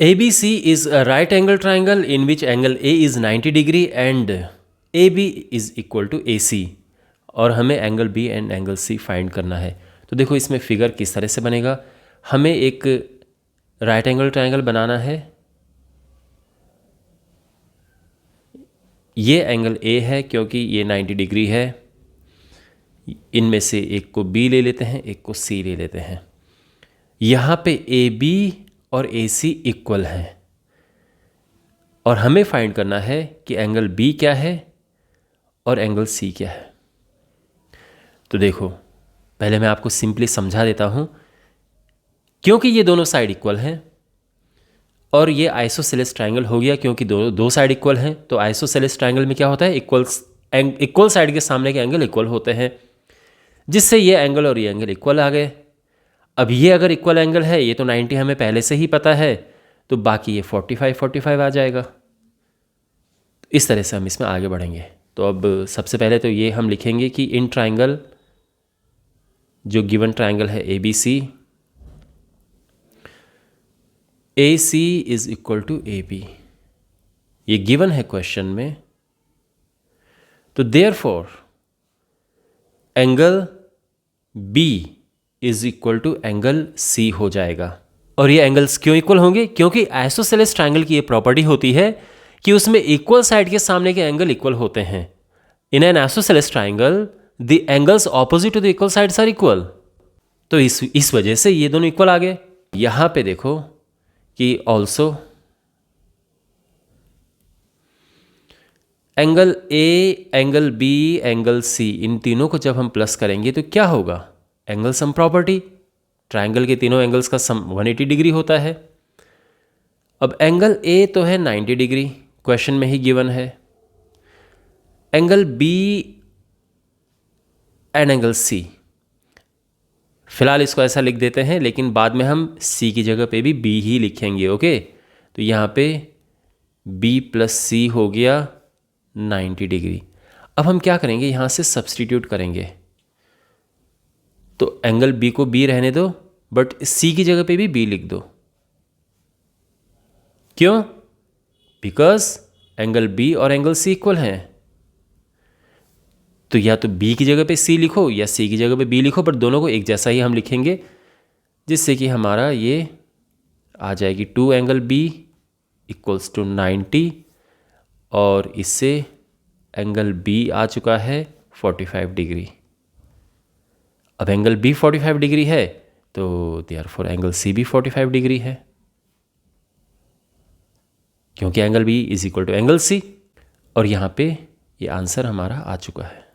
ABC is a right angle triangle in which angle A is 90 degree and AB is equal to AC, और हमें angle B and angle C find करना है। तो देखो इसमें figure किस तरह से बनेगा। हमें एक राइट एंगल ट्राइंगल बनाना है। ये एंगल A है क्योंकि ये 90 डिग्री है। इनमें से एक को B ले लेते हैं, एक को C ले लेते हैं। यहाँ पे AB और AC इक्वल हैं और हमें फाइंड करना है कि एंगल B क्या है और एंगल C क्या है। तो देखो पहले मैं आपको सिंपली समझा देता हूँ। क्योंकि ये दोनों साइड इक्वल हैं और ये आइसोसेलेस ट्रायंगल हो गया क्योंकि दो साइड इक्वल हैं, तो आइसोसेलेस ट्रायंगल में क्या होता है, इक्वल साइड के सामने के एंगल इक्वल होते हैं, जिससे ये एंगल और ये एंगल इक्वल आ गए। अब ये अगर इक्वल एंगल है, ये तो 90 हमें पहले से ही पता है, तो बाकी ये 45 आ जाएगा। इस तरह से हम इसमें आगे बढ़ेंगे। तो अब सबसे पहले तो ये हम लिखेंगे कि इन ट्रायंगल, जो गिवन ट्रायंगल है ABC, AC is equal to AB, ये गिवन है क्वेश्चन में। तो therefore angle B is equal to angle C हो जाएगा। और ये एंगल्स क्यों इक्वल होंगे? क्योंकि आइसोसेलेस ट्रायंगल की ये प्रॉपर्टी होती है कि उसमें इक्वल साइड के सामने के एंगल इक्वल होते हैं। In an isosceles triangle the angles opposite to the equal sides are equal. तो इस वजह से ये दोनों इक्वल आ गए। यहां पे देखो कि also angle A, angle B, angle C, इन तीनों को जब हम प्लस करेंगे तो क्या होगा? Angle sum property. ट्रायंगल के तीनों एंगल्स का सम 180 डिग्री होता है। अब एंगल A तो है 90 डिग्री, क्वेश्चन में ही गिवन है। Angle B and angle C, फिलहाल इसको ऐसा लिख देते हैं, लेकिन बाद में हम C की जगह पे भी B ही लिखेंगे। ओके, तो यहाँ पे B प्लस C हो गया 90 डिग्री। अब हम क्या करेंगे, यहाँ से सब्सटीट्यूट करेंगे। तो एंगल B को B रहने दो, बट C की जगह पे भी B लिख दो। क्यों? बिकॉज एंगल B और एंगल C इक्वल हैं। तो या तो B की जगह पे C लिखो या C की जगह पे B लिखो, पर दोनों को एक जैसा ही हम लिखेंगे, जिससे कि हमारा ये आ जाएगी 2 एंगल B इक्वल्स टू 90, और इससे एंगल B आ चुका है 45 डिग्री। अब एंगल B 45 डिग्री है, तो देयरफॉर एंगल C भी 45 डिग्री है, क्योंकि angle B is equal to angle C। और यहाँ पे ये आंसर हमारा आ चुका है।